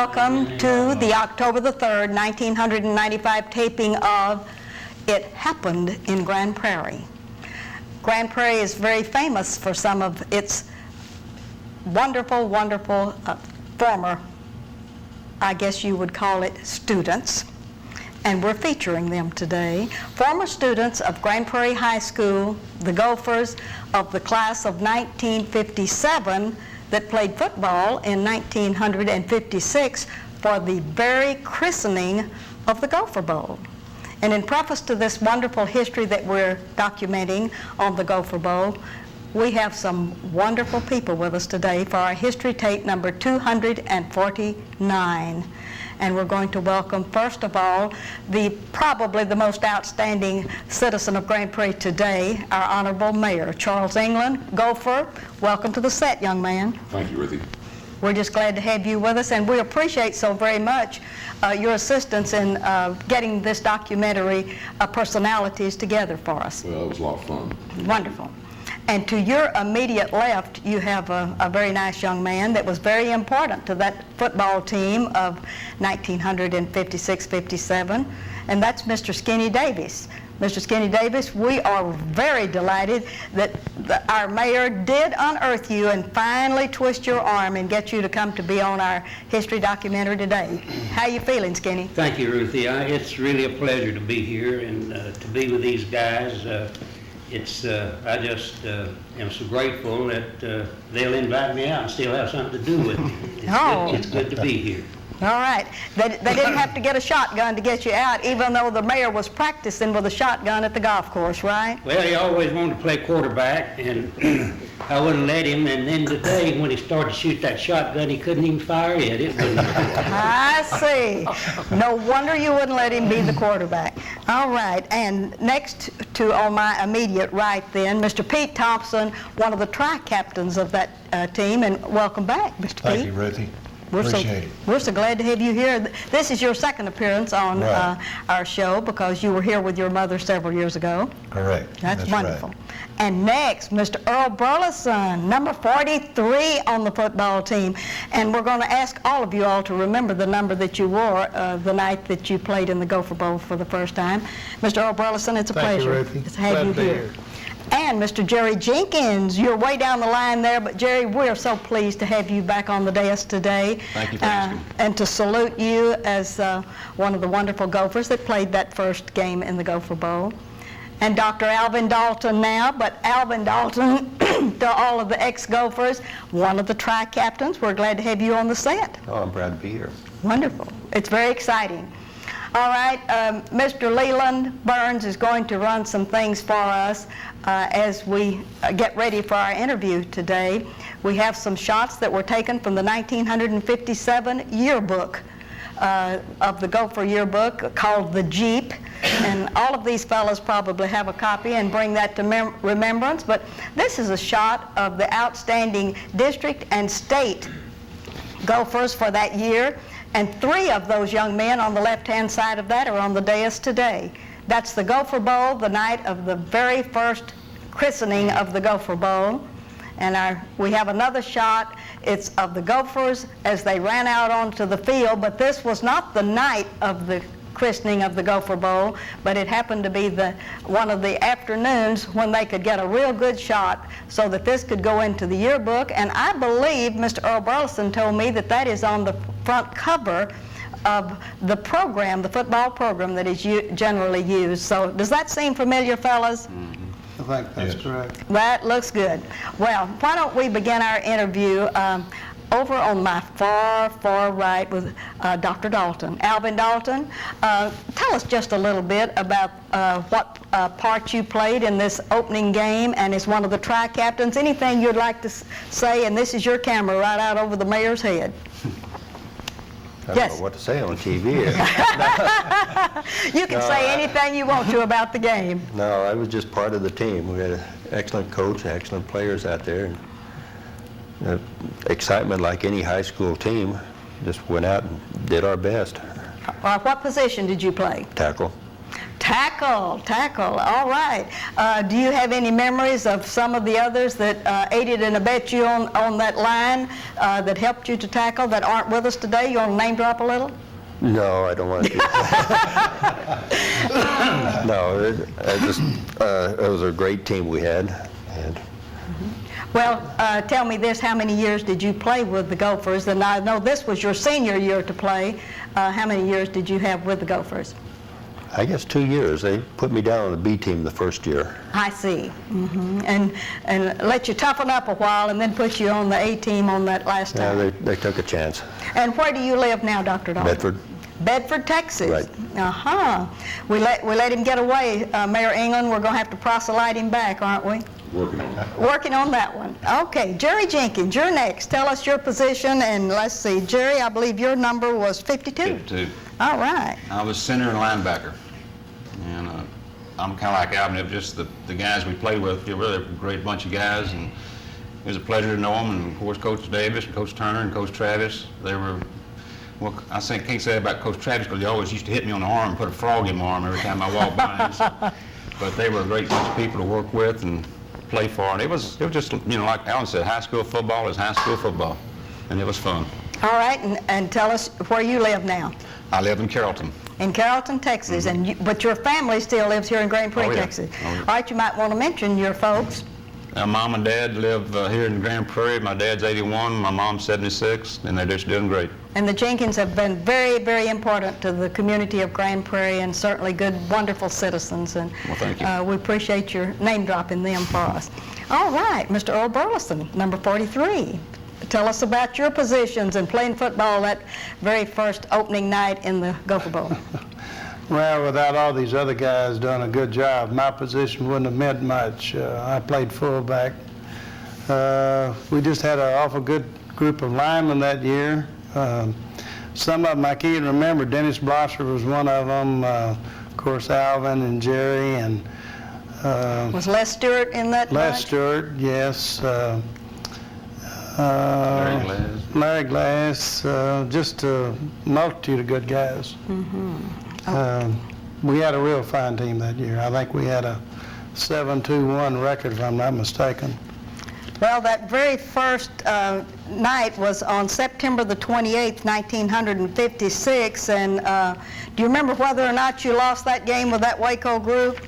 welcome to the October the 3rd, 1995 taping of It Happened in Grand Prairie. Grand Prairie is very famous for some of its wonderful, former, I guess you would call it, students. And we're featuring them today. Former students of Grand Prairie High School, the Gophers of the class of 1957 that played football in 1956 for the very christening of the Gopher Bowl. And in preface to this wonderful history that we're documenting on the Gopher Bowl, we have some wonderful people with us today for our history tape number 249. And we're going to welcome, first of all, probably the most outstanding citizen of Grand Prairie today, our Honorable Mayor, Charles England. Gopher, welcome to the set, young man. Thank you, Ruthie. We're just glad to have you with us, and we appreciate so very much your assistance in getting this documentary personalities together for us. Well, it was a lot of fun. Wonderful. And to your immediate left, you have a very nice young man that was very important to that football team of 1956-57, and that's Mr. Skinny Davis. Mr. Skinny Davis, we are very delighted that our mayor did unearth you and finally twist your arm and get you to come to be on our history documentary today. How you feeling, Skinny? Thank you, Ruthie. It's really a pleasure to be here and to be with these guys. I just am so grateful that they'll invite me out and still have something to do with me. It's good to be here. All right. They didn't have to get a shotgun to get you out, even though the mayor was practicing with a shotgun at the golf course, right? Well, he always wanted to play quarterback, and I wouldn't let him. And then today, when he started to shoot that shotgun, he couldn't even fire it. It wouldn't. I see. No wonder you wouldn't let him be the quarterback. All right. And next to on my immediate right then, Mr. Pete Thompson, one of the tri-captains of that team. And welcome back, Mr. Pete. Thank you, Ruthie. Appreciate it. We're so glad to have you here. This is your second appearance on our show because you were here with your mother several years ago. Correct. That's wonderful. Right. And next, Mr. Earl Burleson, number 43 on the football team. And we're going to ask all of you all to remember the number that you wore the night that you played in the Gopher Bowl for the first time. Mr. Earl Burleson, it's a pleasure to have you here. And Mr. Jerry Jenkins, you're way down the line there, but Jerry, we're so pleased to have you back on the dais today. Thank you for asking. And to salute you as one of the wonderful Gophers that played that first game in the Gopher Bowl. And Dr. Alvin Dalton now, but Alvin Dalton, to all of the ex-Gophers, one of the tri-captains. We're glad to have you on the set. Oh, I'm proud to be here. Wonderful. It's very exciting. All right, Mr. Leland Burns is going to run some things for us as we get ready for our interview today. We have some shots that were taken from the 1957 yearbook of the Gopher yearbook called The Jeep. And all of these fellows probably have a copy and bring that to remembrance. But this is a shot of the outstanding district and state Gophers for that year. And 3 of those young men on the left-hand side of that are on the dais today. That's the Gopher Bowl, the night of the very first christening of the Gopher Bowl. And we have another shot. It's of the Gophers as they ran out onto the field, but this was not the night of the christening of the Gopher Bowl, but it happened to be one of the afternoons when they could get a real good shot so that this could go into the yearbook. And I believe Mr. Earl Burleson told me that is on the front cover of the program, the football program that is generally used. So does that seem familiar, fellas? I think that's correct. That looks good. Well, why don't we begin our interview over on my far right with Dr. Dalton. Alvin Dalton, tell us just a little bit about what part you played in this opening game and as one of the tri-captains. Anything you'd like to say, and this is your camera right out over the mayor's head. I don't know what to say on TV. You can say anything you want to about the game. No, I was just part of the team. We had an excellent coach, excellent players out there. And, excitement like any high school team. Just went out and did our best. What position did you play? Tackle. Tackle, all right. Do you have any memories of some of the others that aided and abetted you on that line that helped you to tackle that aren't with us today? You want to name drop a little? No, I don't want to. No, it was a great team we had. And Well, tell me this, how many years did you play with the Gophers? And I know this was your senior year to play. How many years did you have with the Gophers? I guess 2 years. They put me down on the B team the first year. I see. And let you toughen up a while and then put you on the A team on that last Yeah, time. they took a chance. And where do you live now, Dr. Dalton? Bedford. Bedford, Texas. Right. Uh-huh. We let him get away, Mayor England. We're going to have to proselyte him back, aren't we? Working on that. Working on that one. Okay, Jerry Jenkins, you're next. Tell us your position, and let's see. Jerry, I believe your number was 52. 52. All right. I was center and linebacker. And I'm kind of like Alvin, it was just the guys we played with. They're really a great bunch of guys, and it was a pleasure to know them. And of course, Coach Davis, and Coach Turner, and Coach Travis. They were, well, I can't say that about Coach Travis because he always used to hit me on the arm and put a frog in my arm every time I walked by him. But they were a great bunch of people to work with and play for. And it was just, like Alan said, high school football is high school football, and it was fun. All right, and tell us where you live now. I live in Carrollton. In Carrollton, Texas, but your family still lives here in Grand Prairie, Oh, yeah. Texas. Oh, yeah. All right, you might want to mention your folks. Mom and Dad live here in Grand Prairie. My dad's 81, my mom's 76, and they're just doing great. And the Jenkins have been very, very important to the community of Grand Prairie and certainly good, wonderful citizens. And Well, thank you. we appreciate your name dropping them for us. All right, Mr. Earl Burleson, number 43. Tell us about your positions in playing football that very first opening night in the Gopher Bowl. Well, without all these other guys doing a good job, my position wouldn't have meant much. I played fullback. We just had an awful good group of linemen that year. Some of them I can't remember. Dennis Blosser was one of them. Of course, Alvin and Jerry and Was Les Stewart in that Les bunch? Stewart, yes. Larry Glass. Larry Glass, just a multitude of good guys. We had a real fine team that year. I think we had a 7-2-1 record, if I'm not mistaken. Well, that very first night was on September the 28th, 1956, and do you remember whether or not you lost that game with that Waco group?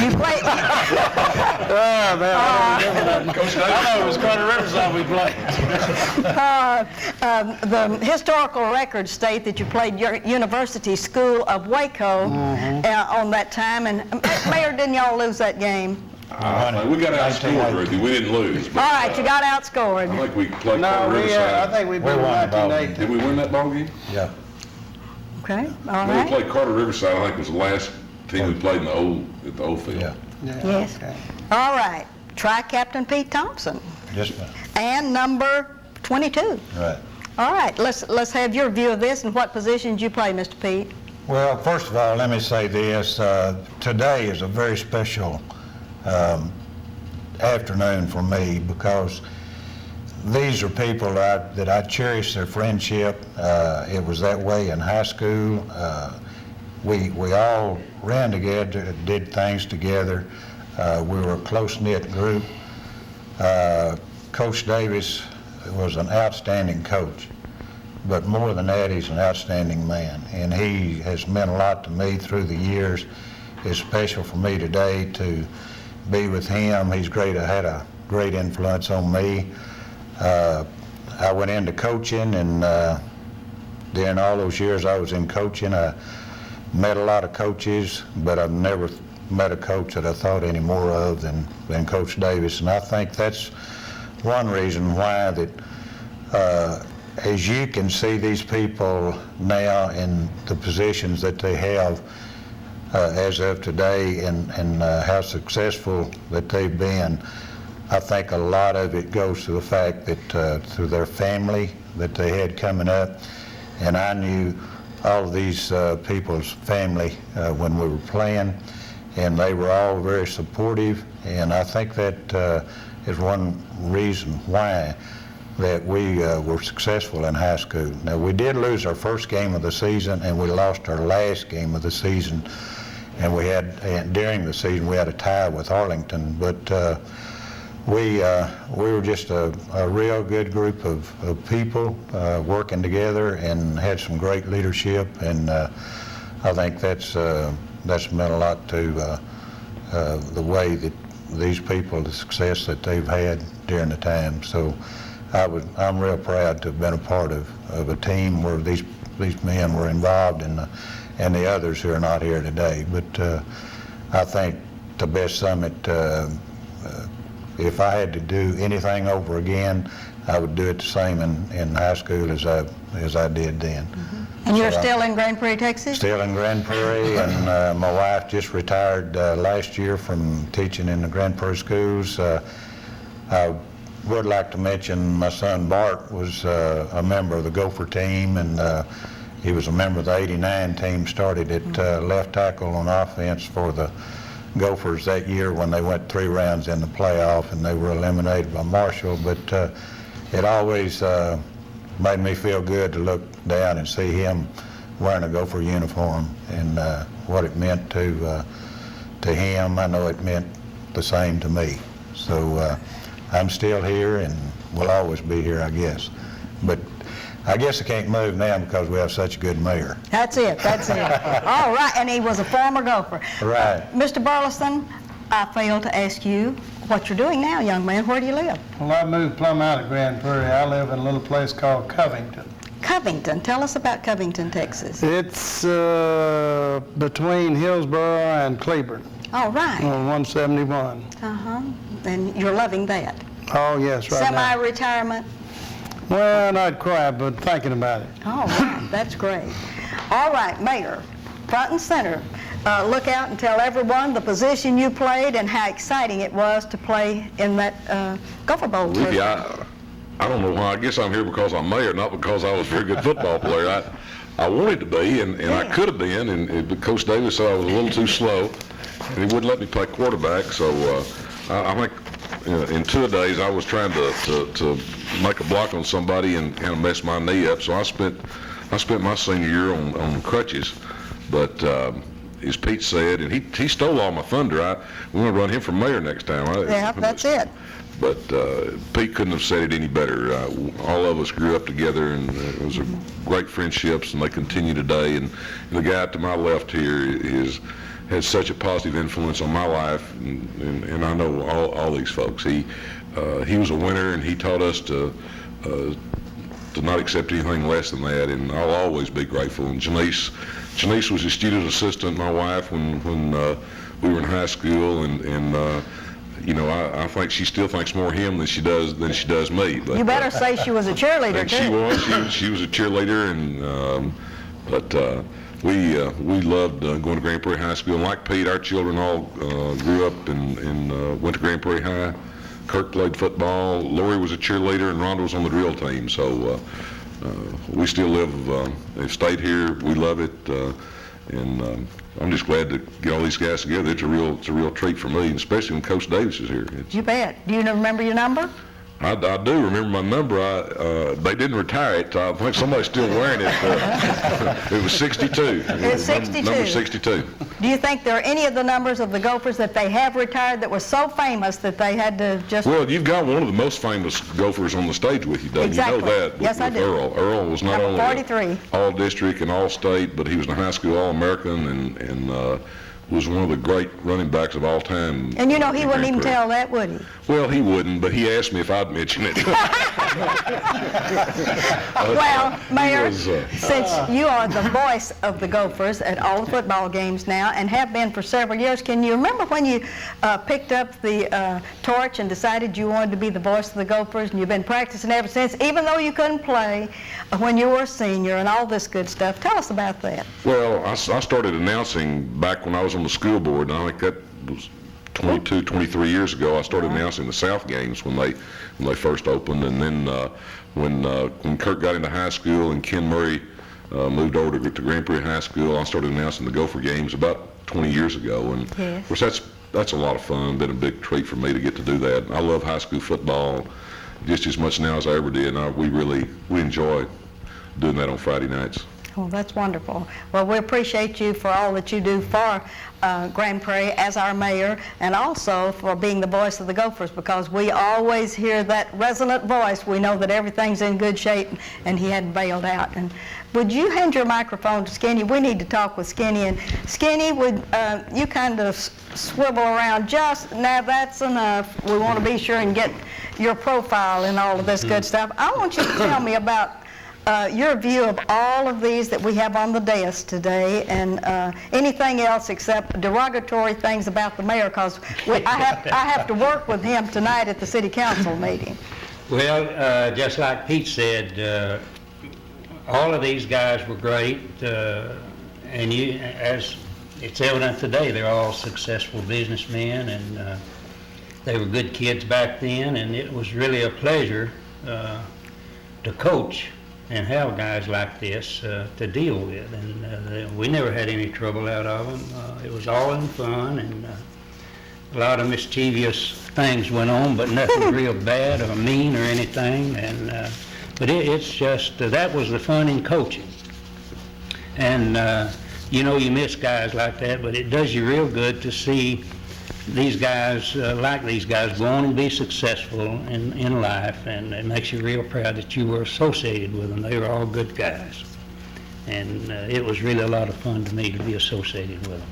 You played. Oh, man, I know it was Carter Riverside we played. The historical records state that you played your University School of Waco on that time, and Mayor, didn't y'all lose that game? We got outscored, Ruthie. We didn't lose. All But, right, you got I outscored. think we played No, Carter I Riverside. think we beat them won the ball 19-8. Did we win that ball game? Yeah. Okay, all When we right. played Carter Riverside, I think was the last team we played at the old field. Yeah. Yes. Okay. All right, try Captain Pete Thompson. Just a minute. And number 22. Right. All right, let's have your view of this and what positions you play, Mr. Pete. Well, first of all, let me say this. Today is a very special afternoon for me because these are people that I cherish their friendship. It was that way in high school. We all ran together, did things together. We were a close-knit group. Coach Davis was an outstanding coach, but more than that, he's an outstanding man, and he has meant a lot to me through the years. It's special for me today to be with him. He's great. Had a great influence on me. I went into coaching, and during all those years I was in coaching, I met a lot of coaches, but I've never met a coach that I thought any more of than Coach Davis. And I think that's one reason why that as you can see these people now in the positions that they have as of today and how successful that they've been, I think a lot of it goes to the fact that through their family that they had coming up, and I knew all of these people's family when we were playing, and they were all very supportive, and I think that is one reason why that we were successful in high school. Now, we did lose our first game of the season, and we lost our last game of the season. And we had, and during the season, we had a tie with Arlington. But we were just a real good group of people working together and had some great leadership. And I think that's meant a lot to the way that these people, the success that they've had during the time. So I'm real proud to have been a part of a team where these men were involved, and the others who are not here today. But I think the best summit, if I had to do anything over again, I would do it the same in high school as I did then. And you're So still in Grand Prairie, Texas? Still in Grand Prairie, and my wife just retired last year from teaching in the Grand Prairie schools. I would like to mention my son Bart was a member of the Gopher team, and he was a member of the '89 team, started at left tackle on offense for the Gophers that year when they went 3 rounds in the playoff, and they were eliminated by Marshall. But it always made me feel good to look down and see him wearing a Gopher uniform, and what it meant to him. I know it meant the same to me. So I'm still here and will always be here, I guess. But I guess I can't move now because we have such a good mayor. That's it. All right, and he was a former Gopher. Right. Mr. Burleson, I failed to ask you what you're doing now, young man. Where do you live? Well, I moved plumb out of Grand Prairie. I live in a little place called Covington. Covington. Tell us about Covington, Texas. It's between Hillsboro and Cleburne All right. on 171. Uh-huh. And you're loving that. Oh, yes, right now. Semi-retirement? Well, not quite, but thinking about it. All right. That's great. All right, Mayor, front and center. Look out and tell everyone the position you played and how exciting it was to play in that Gopher Bowl. Ricky, I don't know why. I guess I'm here because I'm mayor, not because I was a very good football player. I wanted to be, and I could have been, but Coach Davis said I was a little too slow, and he wouldn't let me play quarterback. So I think in 2 days I was trying to make a block on somebody and kind of mess my knee up. So I spent my senior year on crutches, but. As Pete said, and he stole all my thunder. We want to run him for mayor next time. Yeah, that's it. But Pete couldn't have said it any better. All of us grew up together, and it was a great friendships, and they continue today. And the guy to my left here has such a positive influence on my life, and I know all these folks. He was a winner, and he taught us to not accept anything less than that, and I'll always be grateful. And Janice was a student assistant, my wife, when we were in high school, and I think she still thinks more of him than she does me. But, You better say she was a cheerleader, and too. she was a cheerleader, and we loved going to Grand Prairie High School. And like Pete, our children all grew up and went to Grand Prairie High. Kirk played football. Lori was a cheerleader, and Rhonda was on the drill team. So we still have stayed here. We love it, and I'm just glad to get all these guys together. It's a real treat for me, and especially when Coach Davis is here. You bet. Do you remember your number? I do remember my number. They didn't retire it. I think somebody's still wearing it. It was 62. It's 62. Number 62. Do you think there are any of the numbers of the Gophers that they have retired that were so famous that they had to just... Well, you've got one of the most famous Gophers on the stage with you, don't Exactly. you? know that Yes, I with do. Earl. Earl was not Number only 43. all-district and all-state, but he was a high school All-American and was one of the great running backs of all time. And you know, he in wouldn't Grand even Prairie. tell that, would he? Well, he wouldn't, but he asked me if I'd mention it. Well, Mayor, was, since you are the voice of the Gophers at all the football games now and have been for several years, can you remember when you picked up the torch and decided you wanted to be the voice of the Gophers, and you've been practicing ever since, even though you couldn't play when you were a senior and all this good stuff? Tell us about that. Well, I started announcing back when I was on the school board, and I think that was 22, 23 years ago. I started announcing the South games when they first opened, and then when Kirk got into high school and Ken Murray moved over to Grand Prairie High School, I started announcing the Gopher games about 20 years ago, and Yes. of course that's a lot of fun. Been a big treat for me to get to do that. I love high school football, just as much now as I ever did, and we enjoy doing that on Friday nights. Oh, that's wonderful. Well, we appreciate you for all that you do for Grand Prairie as our mayor, and also for being the voice of the Gophers, because we always hear that resonant voice. We know that everything's in good shape, and he hadn't bailed out. And would you hand your microphone to Skinny? We need to talk with Skinny. And Skinny, would you kind of swivel around just, now that's enough. We want to be sure and get your profile and all of this good stuff. I want you to tell me about your view of all of these that we have on the dais today, and anything else except derogatory things about the mayor, because I have to work with him tonight at the city council meeting. Well, just like Pete said, all of these guys were great, and as it's evident today, they're all successful businessmen, and they were good kids back then, and it was really a pleasure to coach and have guys like this to deal with, and we never had any trouble out of them. It was all in fun, and a lot of mischievous things went on, but nothing real bad or mean or anything. And but it's just that was the fun in coaching. And you know, you miss guys like that, but it does you real good to see these guys, like these guys, go on and be successful in life, and it makes you real proud that you were associated with them. They were all good guys, and it was really a lot of fun to me to be associated with them.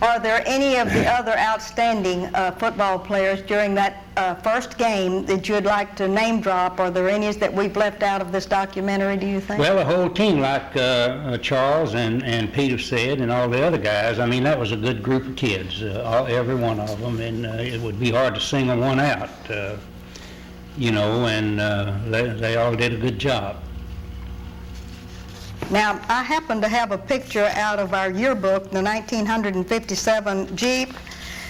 Are there any of the other outstanding football players during that first game that you'd like to name drop? Are there any that we've left out of this documentary, do you think? Well, the whole team, like Charles and Peter said, and all the other guys, I mean, that was a good group of kids, every one of them, and it would be hard to single one out, you know, and they all did a good job. Now, I happen to have a picture out of our yearbook, the 1957 Jeep,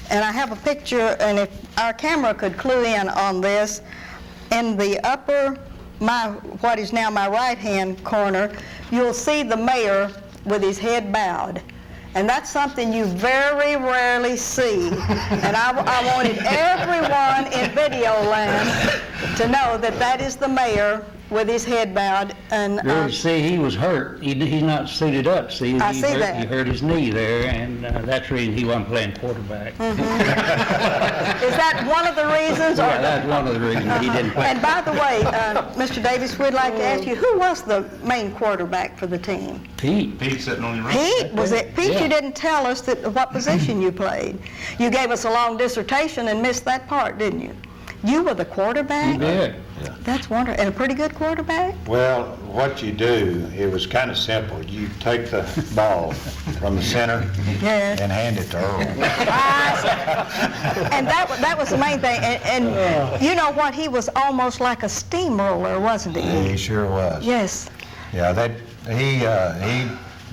and I have a picture, and if our camera could clue in on this, in the upper, what is now my right-hand corner, you'll see the mayor with his head bowed. And that's something you very rarely see. And I wanted everyone in video land to know that that is the mayor with his head bowed. And You see, he was hurt. He's not suited up. See, I see that. He hurt his knee there, and that's the reason he wasn't playing quarterback. Is that one of the reasons? Yeah, that's one of the reasons he didn't play. And by the way, Mr. Davis, we'd like to ask you, who was the main quarterback for the team? Pete. Pete sitting on your right. Pete, was it? Pete, Yeah. You didn't tell us what position you played. You gave us a long dissertation and missed that part, didn't you? You were the quarterback? You did. That's wonderful. And a pretty good quarterback? Well, what you do, it was kind of simple. You take the ball from the center Yes. and hand it to Earl. And that was the main thing. And you know what? He was almost like a steamroller, wasn't he? He sure was. Yes. Yeah,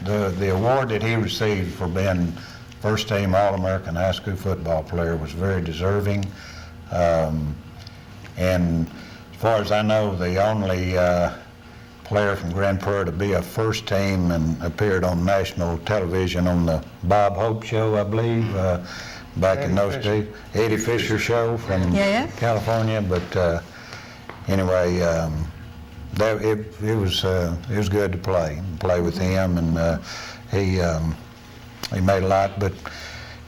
the award that he received for being first team All-American high school football player was very deserving. And as far as I know, the only player from Grand Prairie to be a first team and appeared on national television on the Bob Hope show, I believe, back in those days. Eddie Fisher show from California. But anyway, it was good to play with him, and he made a lot. But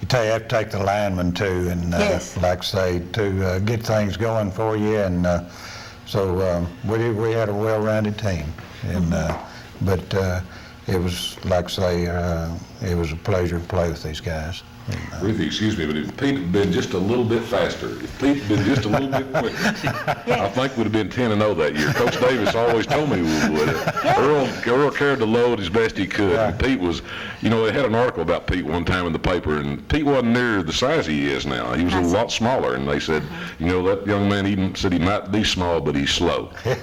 you have to take the lineman too, and Yes. like I say, to get things going for you, and so we had a well-rounded team, and but it was, like I say, it was a pleasure to play with these guys. Ruthie, excuse me, but if Pete had been just a little bit faster, if Pete had been just a little bit quicker, I think we'd have been 10-0 that year. Coach Davis always told me we would. Earl carried the load as best he could. And Pete was, you know, they had an article about Pete one time in the paper, and Pete wasn't near the size he is now. He was a lot smaller, and they said, you know, that young man even said he might be small, but he's slow. He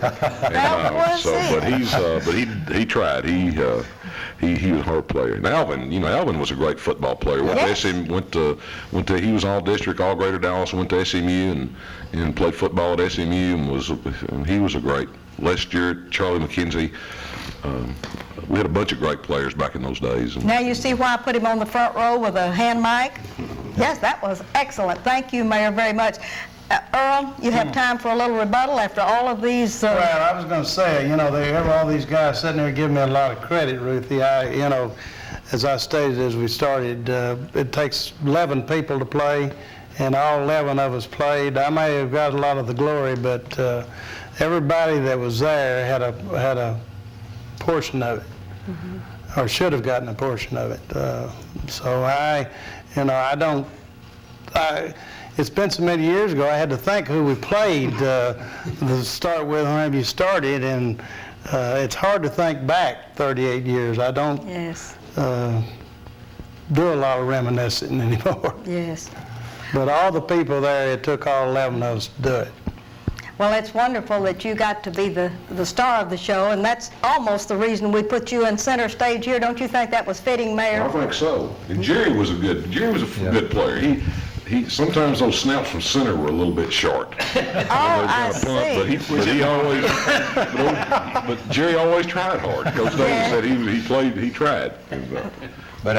tried. He was a hard player. And Alvin was a great football player. Went to he was all district, all Greater Dallas, went to SMU and played football at SMU, and he was a great. Les Stewart, Charlie McKenzie. We had a bunch of great players back in those days. Now you see why I put him on the front row with a hand mic? Yes, that was excellent. Thank you, Mayor, very much. Earl, you have time for a little rebuttal after all of these? Well, I was going to say, they have all these guys sitting there giving me a lot of credit, Ruthie. As I stated as we started, it takes 11 people to play, and all 11 of us played. I may have got a lot of the glory, but everybody that was there had a portion of it, or should have gotten a portion of it. It's been so many years ago, I had to think who we played to start with whenever you started, and it's hard to think back 38 years. I don't Yes, do a lot of reminiscing anymore. yes. But all the people there, it took all 11 of us to do it. Well, it's wonderful that you got to be the star of the show, and that's almost the reason we put you in center stage here. Don't you think that was fitting, Mayor? I think so. And Jerry was a good player. He sometimes those snaps from center were a little bit short. I see. But Jerry always tried hard. Coach Davis said he tried. But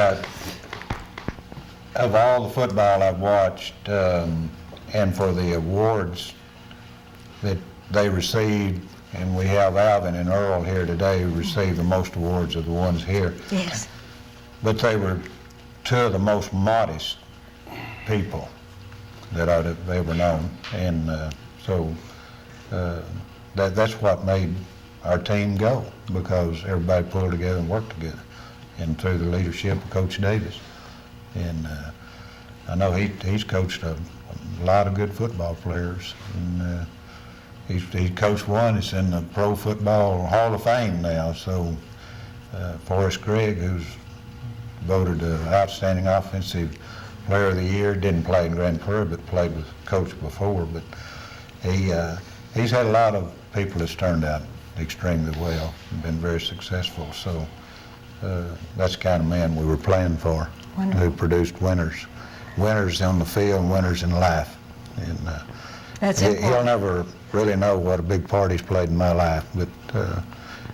of all the football I've watched, and for the awards that they received, and we have Alvin and Earl here today who received the most awards of the ones here. Yes. But they were two of the most modest people that I've ever known, and that's what made our team go, because everybody pulled together and worked together, and through the leadership of Coach Davis. And I know he's coached a lot of good football players, and he coached one that's in the Pro Football Hall of Fame now. So Forrest Gregg, who's voted the Outstanding Offensive Player of the Year, didn't play in Grand Prairie, but played with Coach before. But he's had a lot of people that's turned out extremely well and been very successful. So that's the kind of man we were playing for, who produced winners on the field and winners in life. And he'll never really know what a big part he's played in my life, but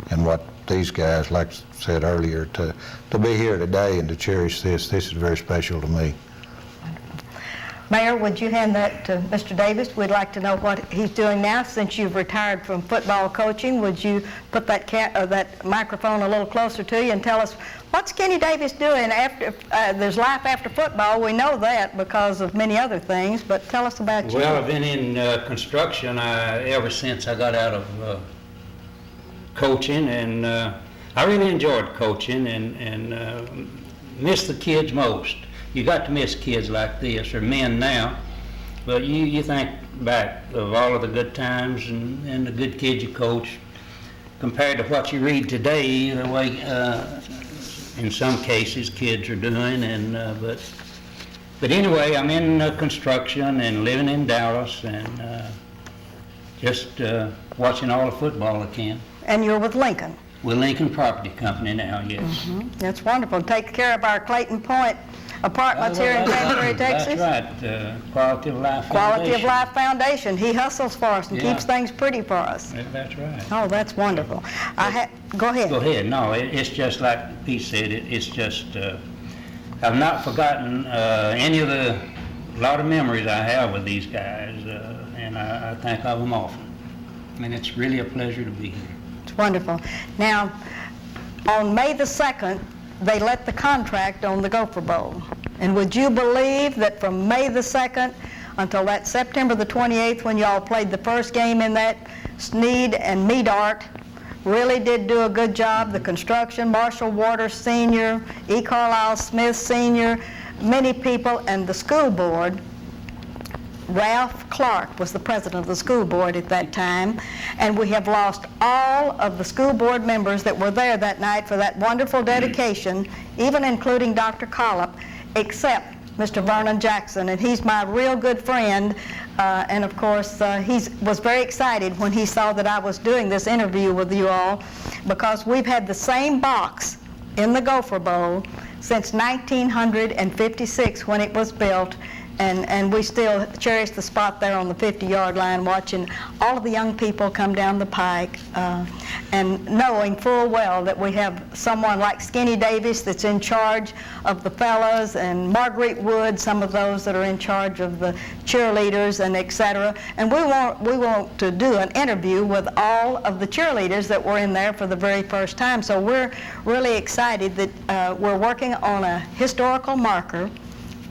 and what these guys, like I said earlier, to be here today and to cherish this is very special to me. Mayor, would you hand that to Mr. Davis? We'd like to know what he's doing now since you've retired from football coaching. Would you put that microphone a little closer to you and tell us what's Kenny Davis doing after there's life after football? We know that because of many other things, but tell us about you. Well, I've been in construction ever since I got out of coaching, and I really enjoyed coaching and miss the kids most. You got to miss kids like this, or men now, but you think back of all of the good times and the good kids you coach compared to what you read today, the way in some cases kids are doing. And but anyway, I'm in construction and living in Dallas, and just watching all the football I can. And you're with Lincoln. With Lincoln Property Company now, yes. That's wonderful. Take care of our Clayton Point apartments here in Prairie, Texas. That's right. Quality of Life Quality of Foundation. Life Foundation. He hustles for us and keeps things pretty for us. That's right. Oh, that's wonderful. Go ahead. Go ahead. No, it's just like Pete said. It's just I've not forgotten any of the lot of memories I have with these guys, and I think of them often. I mean, it's really a pleasure to be here. It's wonderful. Now, on May the 2nd, they let the contract on the Gopher Bowl. And would you believe that from May the 2nd until that September the 28th, when y'all played the first game in that, Sneed and Meadart really did do a good job. The construction, Marshall Waters Sr., E. Carlisle Smith Sr., many people, and the school board. Ralph Clark was the president of the school board at that time, and we have lost all of the school board members that were there that night for that wonderful dedication, even including Dr. Collop, except Mr. Vernon Jackson, and he's my real good friend, and of course he was very excited when he saw that I was doing this interview with you all, because we've had the same box in the Gopher Bowl since 1956 when it was built. and we still cherish the spot there on the 50-yard line, watching all of the young people come down the pike, and knowing full well that we have someone like Skinny Davis that's in charge of the fellas, and Marguerite Wood, some of those that are in charge of the cheerleaders, and etc. And we want to do an interview with all of the cheerleaders that were in there for the very first time. So we're really excited that we're working on a historical marker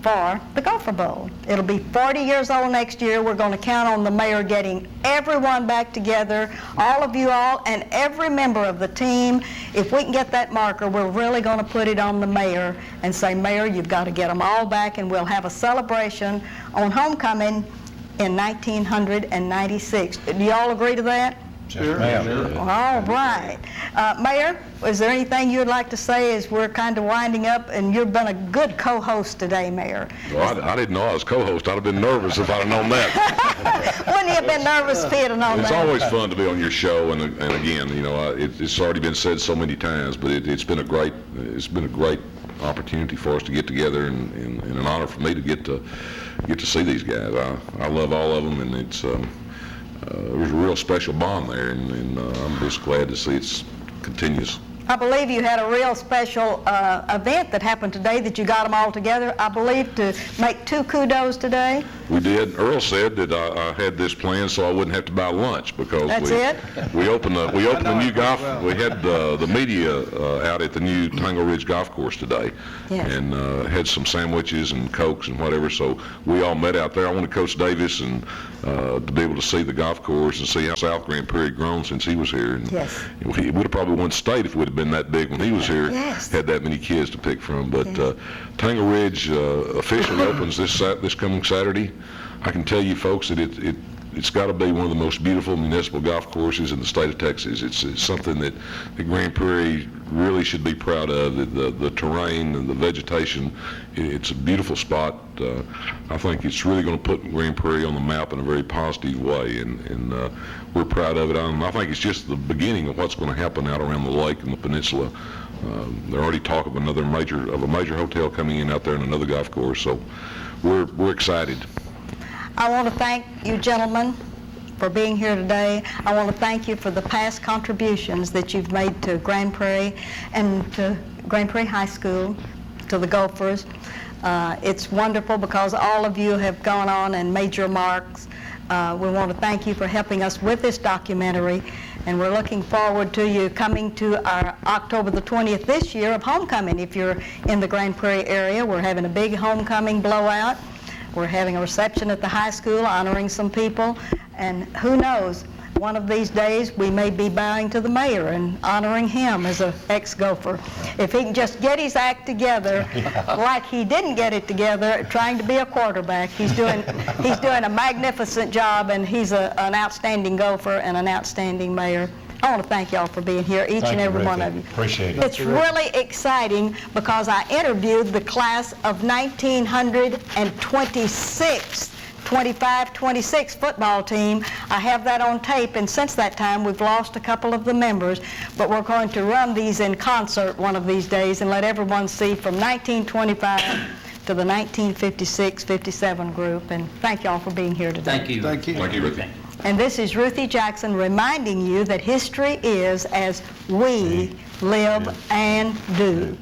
for the Gopher Bowl. It'll be 40 years old next year. We're going to count on the mayor getting everyone back together, all of you all, and every member of the team. If we can get that marker, we're really going to put it on the mayor and say, Mayor, you've got to get them all back, and we'll have a celebration on homecoming in 1996. Do you all agree to that? Yes, ma'am. All right. Mayor, is there anything you would like to say as we're kind of winding up? And you've been a good co-host today, Mayor. Well, I didn't know I was co-host. I'd have been nervous if I'd have known that. Wouldn't you have been nervous if you'd have known It's that? always fun to be on your show, and again, you know, it's already been said so many times, but it's been a great opportunity for us to get together, and an honor for me to get to see these guys. I love all of them, and it's there's a real special bond there, and I'm just glad to see it continues. I believe you had a real special event that happened today that you got them all together, I believe, to make 2 kudos today. We did. Earl said that I had this plan so I wouldn't have to buy lunch, because That's it? we opened the new golf. We had the media out at the new Tangle Ridge Golf Course today, Yes. and had some sandwiches and Cokes and whatever. So we all met out there. I wanted Coach Davis and to be able to see the golf course and see how South Grand Prairie grown since he was here. And Yes. we would have probably won state if it would have been that big when he was here. Yes. Had that many kids to pick from. But Yes. Tangle Ridge officially opens this coming Saturday. I can tell you folks that it's got to be one of the most beautiful municipal golf courses in the state of Texas. It's something that the Grand Prairie really should be proud of. The terrain and the vegetation, it's a beautiful spot. I think it's really going to put Grand Prairie on the map in a very positive way, and we're proud of it. I think it's just the beginning of what's going to happen out around the lake and the peninsula. They're already talking of a major hotel coming in out there and another golf course, so we're excited. I want to thank you gentlemen for being here today. I want to thank you for the past contributions that you've made to Grand Prairie and to Grand Prairie High School, to the Gophers. It's wonderful because all of you have gone on and made your marks. We want to thank you for helping us with this documentary, and we're looking forward to you coming to our October the 20th this year of homecoming. If you're in the Grand Prairie area, we're having a big homecoming blowout. We're having a reception at the high school honoring some people, and who knows, one of these days we may be bowing to the mayor and honoring him as an ex-Gopher. If he can just get his act together like he didn't get it together trying to be a quarterback. He's doing a magnificent job, and he's an outstanding Gopher and an outstanding mayor. I want to thank y'all for being here, each and every one of you. Appreciate it. It's really exciting because I interviewed the class of 1926, 25-26 football team. I have that on tape, and since that time we've lost a couple of the members, but we're going to run these in concert one of these days and let everyone see from 1925 to the 1956-57 group. And thank y'all for being here today. Thank you. Thank you. Thank you, Ricky. And this is Ruthie Jackson reminding you that history is as we live and do.